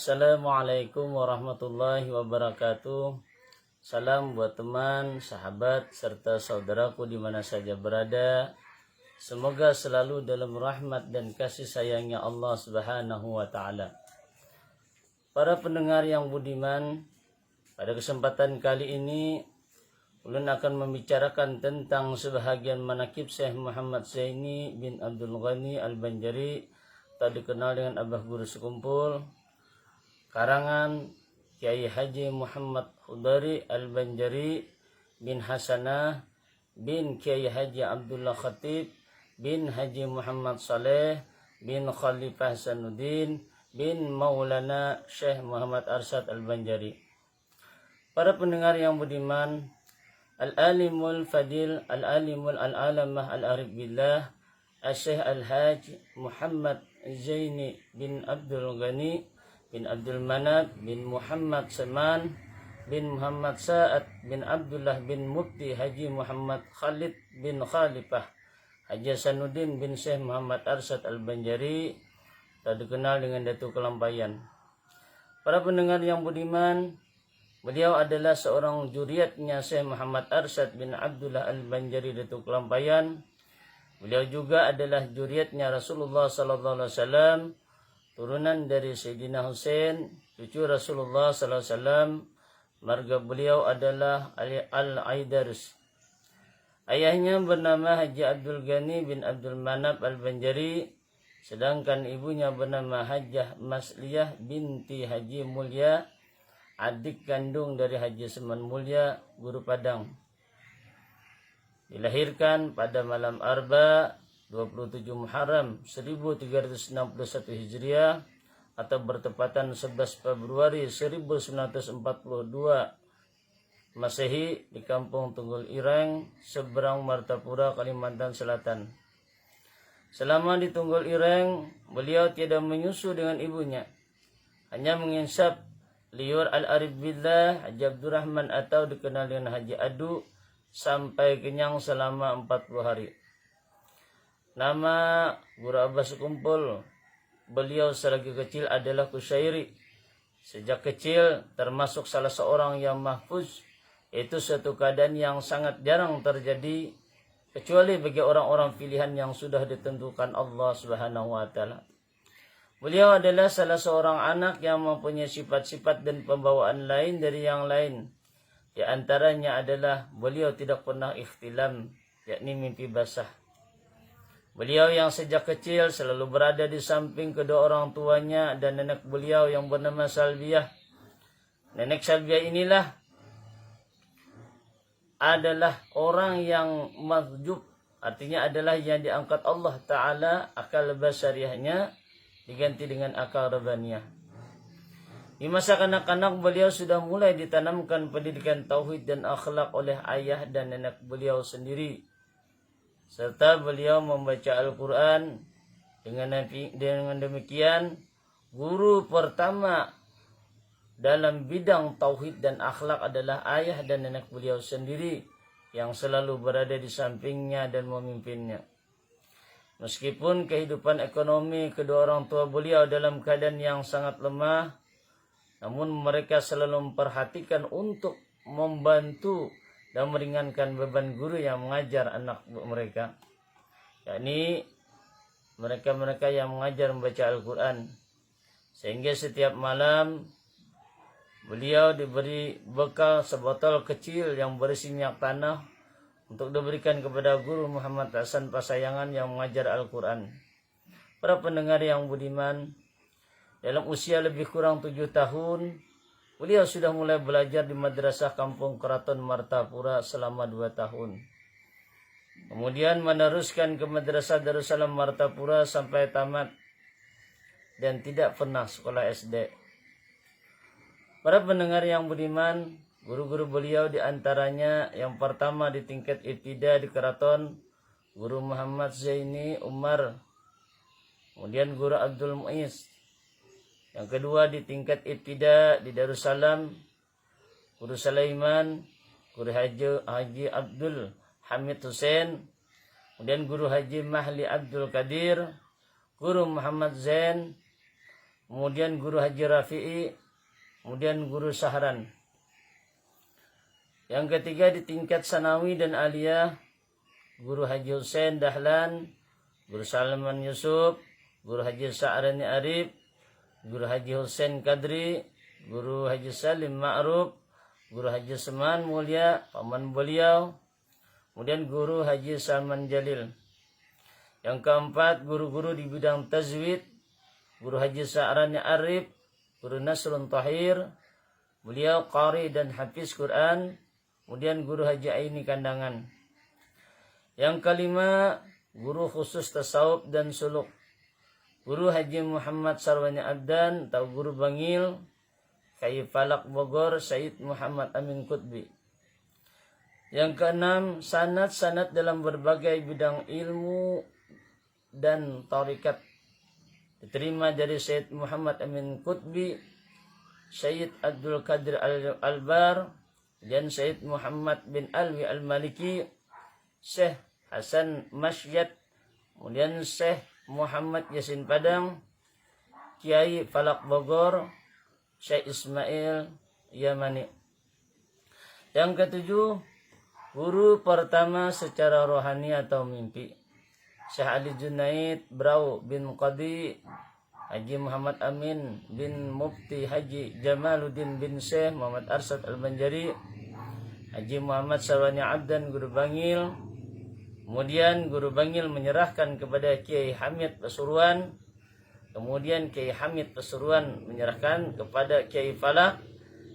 Assalamualaikum warahmatullahi wabarakatuh. Salam buat teman, sahabat, serta saudaraku di mana saja berada. Semoga selalu dalam rahmat dan kasih sayangnya Allah Subhanahu wa ta'ala. Para pendengar yang budiman, pada kesempatan kali ini ulun akan membicarakan tentang sebahagian manakib Syekh Muhammad Zaini bin Abdul Ghani Al-Banjari, atau dikenal dengan Abah Guru Sekumpul, karangan Kiai Haji Muhammad Hudari Al-Banjari bin Hasanah bin Kiai Haji Abdullah Khatib bin Haji Muhammad Saleh bin Khalifah Hasanuddin bin Maulana Syekh Muhammad Arsyad Al-Banjari. Para pendengar yang budiman, Al-Alimul Fadil, Al-Alimul Al-Alamah Al-Arif Billah, Syekh Al-Haj Muhammad Zaini bin Abdul Ghani bin Abdul Manab bin Muhammad Saman bin Muhammad Sa'ad bin Abdullah bin Mufti Haji Muhammad Khalid bin Khalifah Haji Hasanuddin bin Syekh Muhammad Arsyad Al-Banjari, atau dikenal dengan Datuk Kelampayan. Para pendengar yang budiman, beliau adalah seorang juriatnya Syekh Muhammad Arsyad bin Abdullah Al-Banjari Datuk Kelampayan. Beliau juga adalah juriatnya Rasulullah sallallahu alaihi wasallam, turunan dari Sayyidina Husain, cucu Rasulullah sallallahu alaihi wasallam. Marga beliau adalah Al-Aidarus. Ayahnya bernama Haji Abdul Ghani bin Abdul Manab Al-Banjari, sedangkan ibunya bernama Hajjah Masliyah binti Haji Mulia, adik kandung dari Haji Seman Mulia, Guru Padang. Dilahirkan pada malam Arba 27 Muharram 1361 Hijriah atau bertepatan 11 Februari 1942 Masehi di Kampung Tunggul Ireng, seberang Martapura, Kalimantan Selatan. Selama di Tunggul Ireng, beliau tiada menyusu dengan ibunya, hanya menginsap liur Al-Arif Billah Haji Abdurrahman atau dikenal dengan Haji Adu sampai kenyang selama 40 hari. Nama Guru Abah Sekumpul beliau selagi kecil adalah Kusyairi. Sejak kecil termasuk salah seorang yang mahfuz, itu suatu keadaan yang sangat jarang terjadi kecuali bagi orang-orang pilihan yang sudah ditentukan Allah Subhanahu wa ta'ala. Beliau adalah salah seorang anak yang mempunyai sifat-sifat dan pembawaan lain dari yang lain. Di antaranya adalah beliau tidak pernah ikhtilam, yakni mimpi basah. Beliau yang sejak kecil selalu berada di samping kedua orang tuanya dan nenek beliau yang bernama Salbiah. Nenek Salbiah inilah adalah orang yang mahjub, artinya adalah yang diangkat Allah Ta'ala akal basariahnya diganti dengan akal rabbaniyah. Di masa kanak-kanak beliau sudah mulai ditanamkan pendidikan tauhid dan akhlak oleh ayah dan nenek beliau sendiri. Serta beliau membaca Al-Quran. Dengan demikian, guru pertama dalam bidang tauhid dan akhlak adalah ayah dan nenek beliau sendiri yang selalu berada di sampingnya dan memimpinnya. Meskipun kehidupan ekonomi kedua orang tua beliau dalam keadaan yang sangat lemah, namun mereka selalu memperhatikan untuk membantu dan meringankan beban guru yang mengajar anak mereka, yakni mereka-mereka yang mengajar membaca Al-Quran. Sehingga setiap malam beliau diberi bekal sebotol kecil yang berisi minyak tanah untuk diberikan kepada guru Muhammad Hasan Pasayangan yang mengajar Al-Quran. Para pendengar yang budiman, dalam usia lebih kurang 7 tahun, beliau sudah mulai belajar di Madrasah Kampung Keraton Martapura selama 2 tahun. Kemudian meneruskan ke Madrasah Darussalam Martapura sampai tamat dan tidak pernah sekolah SD. Para pendengar yang budiman, guru-guru beliau diantaranya yang pertama di tingkat ibtida di Keraton, Guru Muhammad Zaini Umar, kemudian Guru Abdul Muiz. Yang kedua di tingkat ibtida di Darussalam, Guru Sulaiman, Guru Haji Abdul Hamid Hussein, kemudian Guru Haji Mahli Abdul Qadir, Guru Muhammad Zain, kemudian guru Haji Rafi'i, kemudian guru Sahran. Yang ketiga di tingkat sanawi dan aliyah, guru Haji Hussein Dahlan, guru Salman Yusuf, guru Haji Sa'rani Arif, guru Haji Hussein Kadri, guru Haji Salim Ma'ruf, guru Haji Seman Mulia, paman beliau, kemudian guru Haji Salman Jalil. Yang keempat, guru-guru di bidang tajwid, guru Haji Sa'rani Arif, guru Nasrun Tahir, beliau qari dan hafiz Quran, kemudian guru Haji Aini Kandangan. Yang kelima, guru khusus tasawuf dan suluk, guru Haji Muhammad Sarwani Abdan atau guru Bangil, Kiai Falak Bogor, Said Muhammad Amin Qutbi. Yang keenam, sanad-sanad dalam berbagai bidang ilmu dan tarikat diterima dari Said Muhammad Amin Qutbi, Sayyid Abdul Qadir Albar, dan Sayyid Muhammad bin Alwi Al-Maliki, Syekh Hasan Masyad, kemudian Syekh Muhammad Yasin Padang, Kiai Falak Bogor, Syekh Ismail Yamani. Yang ketujuh, guru pertama secara rohani atau mimpi, Syekh Ali Junaid Brau bin Qadi, Haji Muhammad Amin bin Mufti Haji Jamaluddin bin Syekh Muhammad Arsad Al-Banjari, Haji Muhammad Sarwani Abdan guru Bangil. Kemudian guru Bangil menyerahkan kepada Kiai Hamid Pasuruan, kemudian Kiai Hamid Pasuruan menyerahkan kepada Kiai Falak,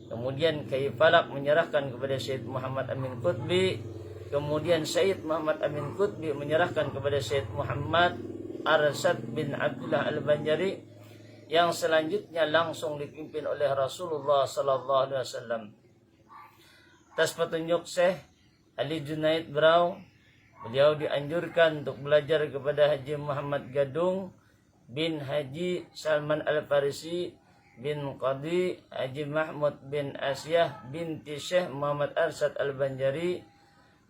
kemudian Kiai Falak menyerahkan kepada Syed Muhammad Amin Qutbi, kemudian Syed Muhammad Amin Qutbi menyerahkan kepada Syed Muhammad Arsad bin Abdullah Al-Banjari, yang selanjutnya langsung dipimpin oleh Rasulullah sallallahu alaihi wasallam. Atas petunjuk Syekh Ali Junaid Brau, beliau dianjurkan untuk belajar kepada Haji Muhammad Gadung bin Haji Salman Al-Farisi bin Qadi, Haji Mahmud bin Asyah binti Syekh Muhammad Arsad Al-Banjari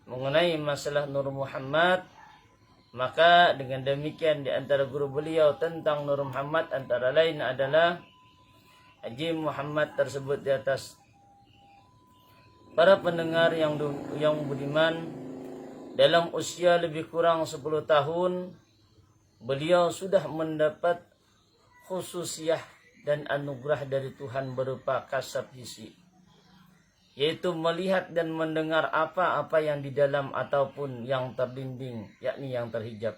mengenai masalah Nur Muhammad. Maka dengan demikian di antara guru beliau tentang Nur Muhammad antara lain adalah Haji Muhammad tersebut di atas. Para pendengar yang budiman, dalam usia lebih kurang 10 tahun, beliau sudah mendapat khususiyah dan anugerah dari Tuhan berupa kasab hisi, yaitu melihat dan mendengar apa-apa yang di dalam ataupun yang terdinding, yakni yang terhijab.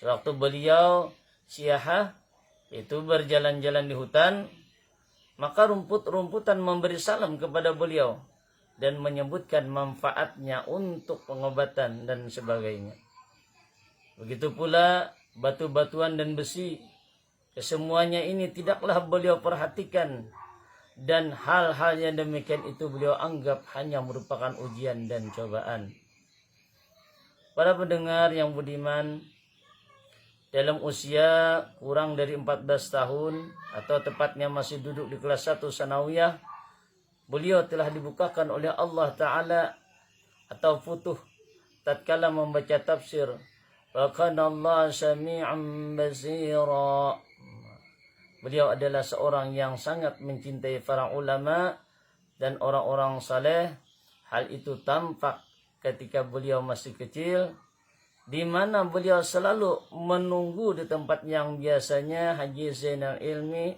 Sewaktu beliau siyahah, itu berjalan-jalan di hutan, maka rumput-rumputan memberi salam kepada beliau dan menyebutkan manfaatnya untuk pengobatan dan sebagainya. Begitu pula batu-batuan dan besi, kesemuanya ini tidaklah beliau perhatikan, dan hal-hal yang demikian itu beliau anggap hanya merupakan ujian dan cobaan. Para pendengar yang budiman, dalam usia kurang dari 14 tahun atau tepatnya masih duduk di kelas 1 sanawiyah, beliau telah dibukakan oleh Allah Ta'ala atau futuh tatkala membaca tafsir wa kana Allah sami'an basira. Beliau adalah seorang yang sangat mencintai para ulama dan orang-orang saleh. Hal itu tampak ketika beliau masih kecil, di mana beliau selalu menunggu di tempat yang biasanya Haji Zainal Ilmi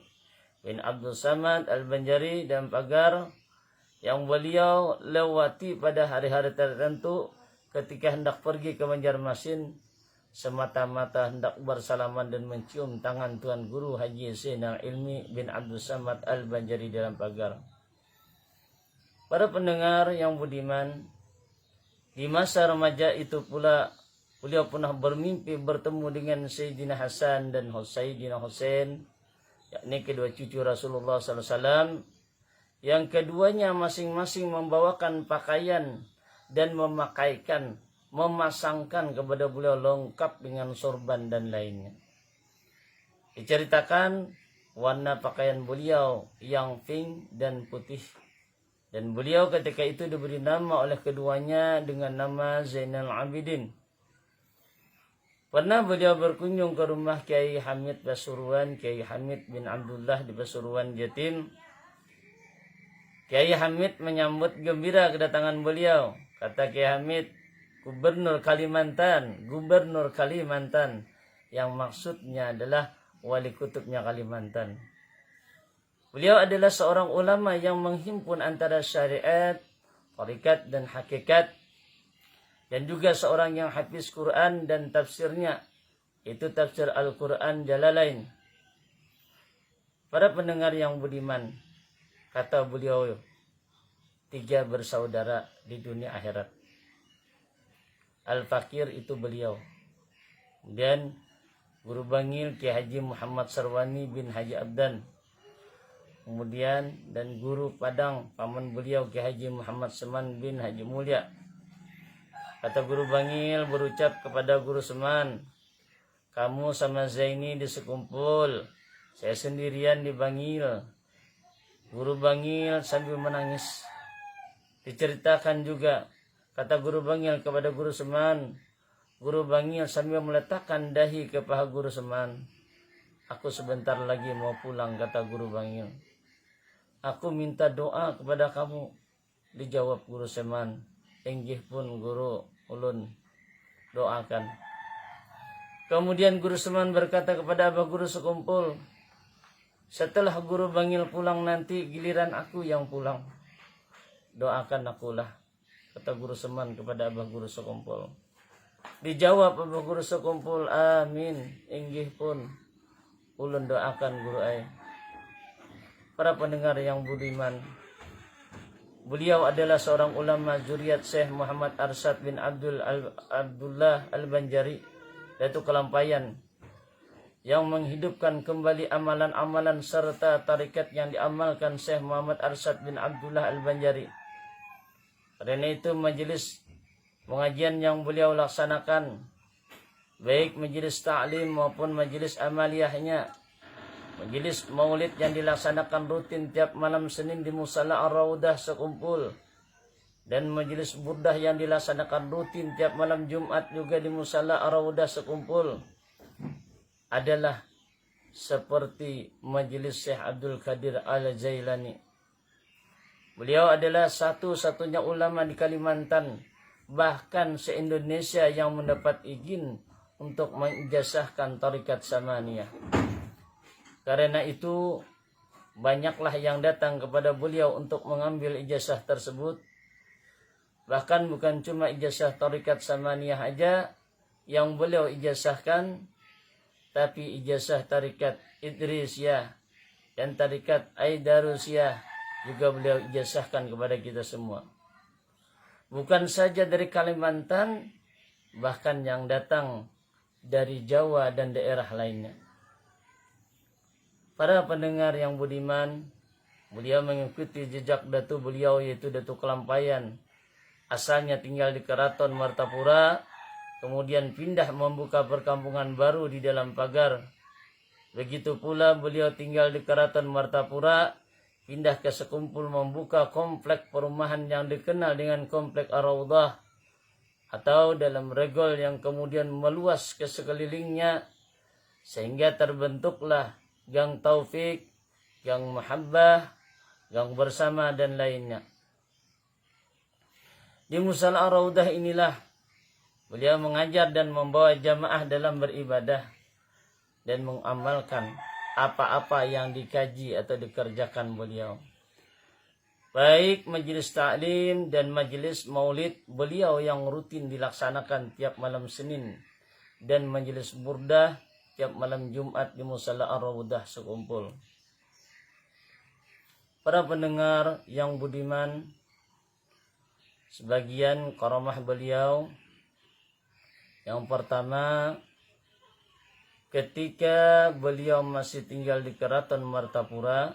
bin Abdul Samad Al-Banjari dan pagar yang beliau lewati pada hari-hari tertentu ketika hendak pergi ke Banjarmasin, semata-mata hendak bersalaman dan mencium tangan Tuan Guru Haji Zainal Ilmi bin Abdul Samad Al-Banjari dalam pagar. Para pendengar yang budiman, di masa remaja itu pula beliau pernah bermimpi bertemu dengan Sayyidina Hasan dan Sayyidina Hussein, yakni kedua cucu Rasulullah SAW, yang keduanya masing-masing membawakan pakaian dan memasangkan kepada beliau lengkap dengan sorban dan lainnya. Diceritakan warna pakaian beliau yang pink dan putih, dan beliau ketika itu diberi nama oleh keduanya dengan nama Zainal Abidin. Pernah beliau berkunjung ke rumah Kiai Hamid Pasuruan, Kiai Hamid bin Abdullah di Pasuruan Jatim. Kiai Hamid menyambut gembira kedatangan beliau. Kata Kiai Hamid, Gubernur Kalimantan, yang maksudnya adalah wali kutubnya Kalimantan. Beliau adalah seorang ulama yang menghimpun antara syariat, tarekat dan hakikat, dan juga seorang yang hafiz Quran dan tafsirnya, itu tafsir Al-Quran Jalalain. Para pendengar yang budiman, kata beliau, 3 bersaudara di dunia akhirat. Al-Fakir itu beliau. Kemudian Guru Bangil Kiai Haji Muhammad Sarwani bin Haji Abdan. Kemudian dan Guru Padang paman beliau Kiai Haji Muhammad Seman bin Haji Mulia. Kata Guru Bangil berucap kepada Guru Seman, kamu sama Zaini di sekumpul, saya sendirian di Bangil. Guru Bangil sambil menangis. Diceritakan juga, kata Guru Bangil kepada Guru Seman, Guru Bangil sambil meletakkan dahi ke paha Guru Seman. Aku sebentar lagi mau pulang, kata Guru Bangil. Aku minta doa kepada kamu. Dijawab Guru Seman, inggih pun Guru ulun doakan. Kemudian Guru Seman berkata kepada Abah Guru sekumpul, setelah Guru Bangil pulang nanti giliran aku yang pulang. Doakan akulah, kata Guru Seman kepada Abah Guru sekumpul. Dijawab Abah Guru sekumpul, amin, inggih pun ulun doakan Guru ai. Para pendengar yang budiman, beliau adalah seorang ulama zuriat Syekh Muhammad Arsyad bin Abdullah Al-Banjari, yaitu Kelampayan, yang menghidupkan kembali amalan-amalan serta tarikat yang diamalkan Syekh Muhammad Arsyad bin Abdullah Al-Banjari. Karena itu majelis pengajian yang beliau laksanakan, baik majelis ta'lim maupun majelis amaliyahnya, majelis maulid yang dilaksanakan rutin tiap malam Senin di Musala Ar-Raudah sekumpul, dan majelis burdah yang dilaksanakan rutin tiap malam Jumat juga di Musala Ar-Raudah sekumpul, adalah seperti majelis Syekh Abdul Qadir Al-Jailani. Beliau adalah satu-satunya ulama di Kalimantan, bahkan se-Indonesia, yang mendapat izin untuk mengijazahkan tarikat Samaniyah. Karena itu banyaklah yang datang kepada beliau untuk mengambil ijazah tersebut. Bahkan bukan cuma ijazah tarikat Samaniyah aja yang beliau ijazahkan, tapi ijazah tarikat Idrisiyah dan tarikat Aidarusiyah juga beliau ijazahkan kepada kita semua. Bukan saja dari Kalimantan, bahkan yang datang dari Jawa dan daerah lainnya. Para pendengar yang budiman, beliau mengikuti jejak datu beliau, yaitu Datu Kelampayan. Asalnya tinggal di Keraton Martapura, kemudian pindah membuka perkampungan baru di dalam pagar. Begitu pula beliau tinggal di Keraton Martapura, pindah ke Sekumpul membuka komplek perumahan yang dikenal dengan Komplek Ar-Raudah, atau dalam regol yang kemudian meluas ke sekelilingnya, sehingga terbentuklah Gang Taufik, Gang Mahabbah, Gang Bersama, dan lainnya. Di Musala Ar-Raudah inilah beliau mengajar dan membawa jamaah dalam beribadah dan mengamalkan apa-apa yang dikaji atau dikerjakan beliau. Baik majelis ta'lim dan majelis maulid beliau yang rutin dilaksanakan tiap malam Senin, dan majelis burdah tiap malam Jumat di Musala Ar-Raudah sekumpul. Para pendengar yang budiman, sebagian karamah beliau yang pertama, ketika beliau masih tinggal di Keraton Martapura,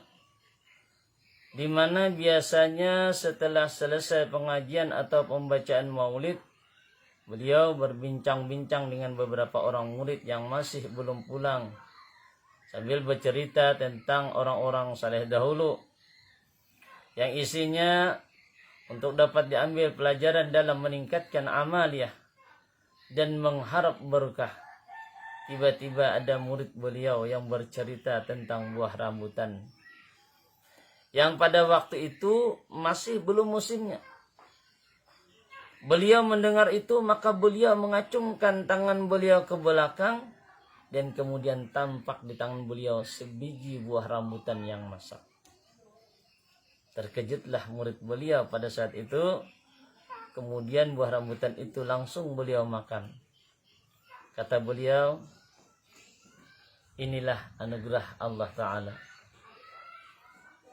di mana biasanya setelah selesai pengajian atau pembacaan maulid, beliau berbincang-bincang dengan beberapa orang murid yang masih belum pulang, sambil bercerita tentang orang-orang saleh dahulu, yang isinya untuk dapat diambil pelajaran dalam meningkatkan amaliyah dan mengharap berkah. tiba-tiba ada murid beliau yang bercerita tentang buah rambutan yang pada waktu itu masih belum musimnya. Beliau mendengar itu, maka beliau mengacungkan tangan beliau ke belakang, dan kemudian tampak di tangan beliau sebiji buah rambutan yang masak. Terkejutlah murid beliau pada saat itu. Kemudian buah rambutan itu langsung beliau makan. Kata beliau, inilah anugerah Allah Ta'ala.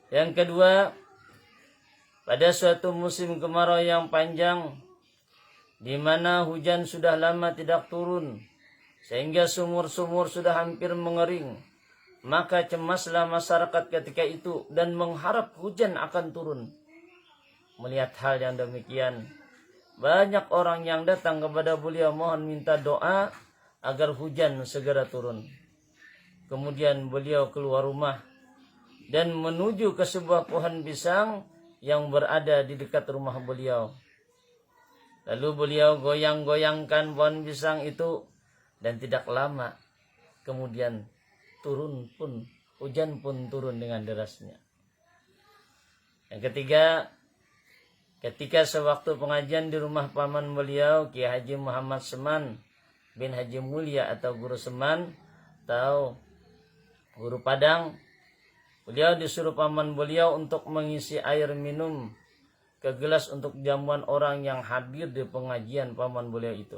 Yang kedua, pada suatu musim kemarau yang panjang, di mana hujan sudah lama tidak turun, sehingga sumur-sumur sudah hampir mengering, maka cemaslah masyarakat ketika itu dan mengharap hujan akan turun. Melihat hal yang demikian, banyak orang yang datang kepada beliau mohon minta doa agar hujan segera turun. Kemudian beliau keluar rumah dan menuju ke sebuah pohon pisang yang berada di dekat rumah beliau. Lalu beliau goyang-goyangkan pohon pisang itu, dan tidak lama kemudian hujan pun turun dengan derasnya. Yang ketiga, ketika sewaktu pengajian di rumah paman beliau, Kiai Haji Muhammad Seman bin Haji Mulia atau Guru Seman atau Guru Padang, beliau disuruh paman beliau untuk mengisi air minum ke gelas untuk jamuan orang yang hadir di pengajian paman beliau itu.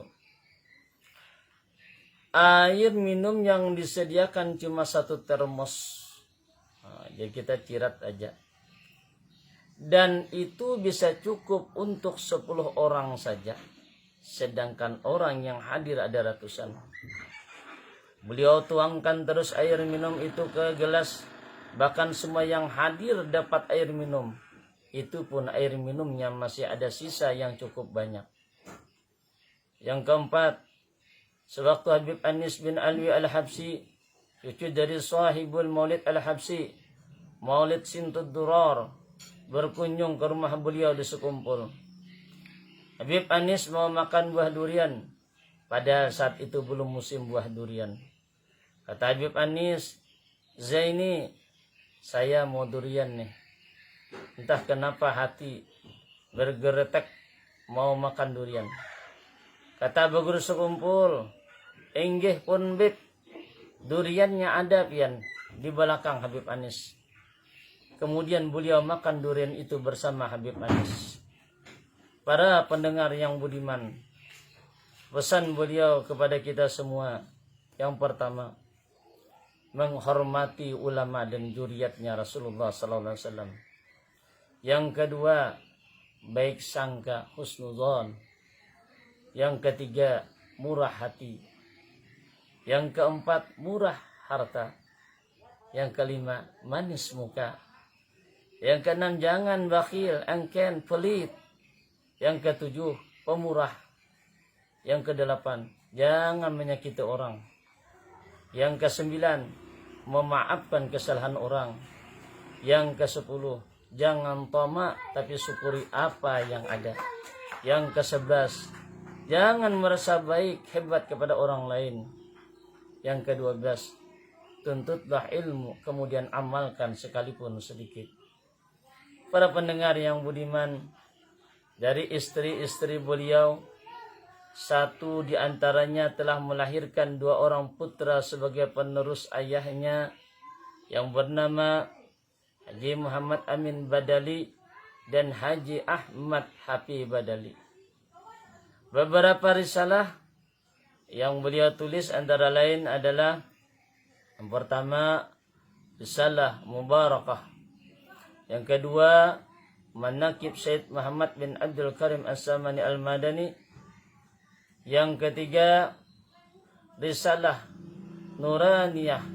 Air minum yang disediakan cuma 1 termos. Jadi kita cirat aja. Dan itu bisa cukup untuk 10 orang saja. Sedangkan orang yang hadir ada ratusan. Beliau tuangkan terus air minum itu ke gelas. Bahkan semua yang hadir dapat air minum. Itu pun air minumnya masih ada sisa yang cukup banyak. Yang keempat, sewaktu Habib Anis bin Alwi Al-Habsi, cucu dari sahibul Maulid Al-Habsi, Maulid Sintud Durar, berkunjung ke rumah beliau di sekumpul. Habib Anis mau makan buah durian. Pada saat itu belum musim buah durian. Kata Habib Anis, Zaini, saya mau durian nih. Entah kenapa hati bergeretek mau makan durian. Kata Guru sekumpul, enggih pun Bib, duriannya ada pian di belakang Habib Anis. Kemudian beliau makan durian itu bersama Habib Anis. Para pendengar yang budiman, pesan beliau kepada kita semua, yang pertama, menghormati ulama dan zuriatnya Rasulullah SAW. Yang kedua, baik sangka, husnudzon. Yang ketiga, murah hati. Yang keempat, murah harta. Yang kelima, manis muka. Yang keenam, jangan bakhil, engken, pelit. Yang ketujuh, pemurah. Yang kedelapan, jangan menyakiti orang. Yang kesembilan, memaafkan kesalahan orang. Yang kesepuluh, jangan tamak tapi syukuri apa yang ada. Yang kesebelas, jangan merasa baik hebat kepada orang lain. Yang ke-12, tuntutlah ilmu kemudian amalkan sekalipun sedikit. Para pendengar yang budiman, dari istri-istri beliau, satu di antaranya telah melahirkan 2 orang putra sebagai penerus ayahnya yang bernama Haji Muhammad Amin Badali dan Haji Ahmad Hafi Badali. Beberapa risalah yang beliau tulis antara lain adalah yang pertama, Risalah Mubarakah. Yang kedua, Manaqib Syed Muhammad bin Abdul Karim As-Samani Al-Madani. Yang ketiga, Risalah Nuraniyah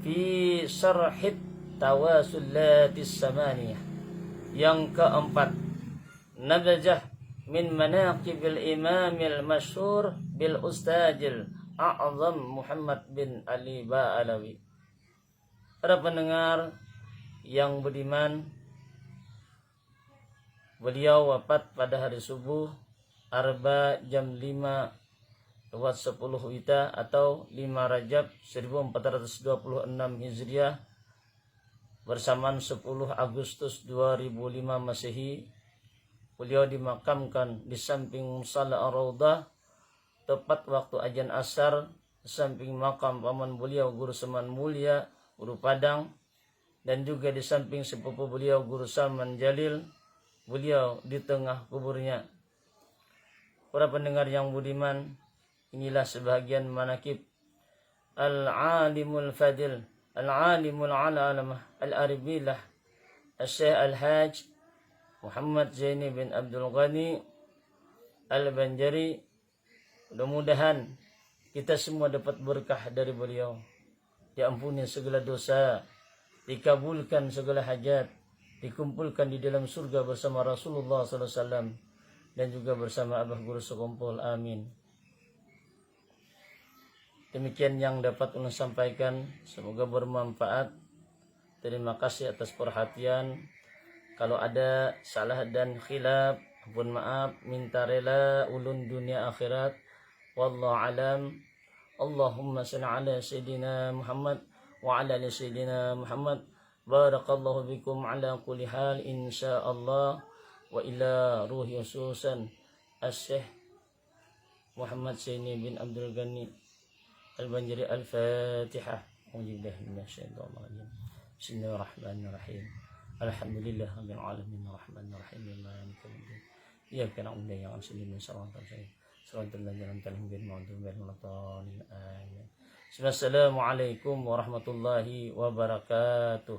fi Syarhit Tawasullatis Samaniyah. Yang keempat, Nabzah min Manaqibil Imamil Masyhur bil Ustadil A'zam Muhammad bin Ali Ba'alawi. Para pendengar yang budiman, beliau wafat pada hari subuh Arba jam 5 lewat 10 Wita atau 5 Rajab 1426 Hijriah bersamaan 10 Agustus 2005 Masehi. Beliau dimakamkan di samping Musalla Ar-Raudhah tepat waktu azan asar, di samping makam paman beliau Guru Saman Mulia, Guru Padang, dan juga di samping sepupu beliau Guru Saman Jalil, beliau di tengah kuburnya. Para pendengar yang budiman, inilah sebahagian manakib Al-Alimul Fadil, Al-Alimul Alamah, Al-Aribillah, Al-Syekh Al-Hajj Muhammad Zaini bin Abdul Ghani Al-Banjari. Mudah-mudahan kita semua dapat berkah dari beliau, diampuni segala dosa, dikabulkan segala hajat, dikumpulkan di dalam surga bersama Rasulullah SAW dan juga bersama Abah Guru sekumpul. Amin. Demikian yang dapat ulun sampaikan, semoga bermanfaat. Terima kasih atas perhatian. Kalau ada salah dan khilaf, pun maaf, minta rela ulun dunia akhirat. Wallahu alam. Allahumma salli ala sayyidina Muhammad wa ala ali sayyidina Muhammad. Barakallahu bikum ala kulli hal insyaallah. Wa ila ruhi khususan As-Syekh Muhammad Zaini bin Abdul Ghani Al-Banjari. Al-Fatihah. Bismillahirrahmanirrahim. Alhamdulillah rabbil alamin arrahmanir rahim maliki yaumiddin. Iyyaka na'budu wa iyyaka nasta'in shiratal ladzina an'amta 'alaihim. Assalamualaikum warahmatullahi wabarakatuh.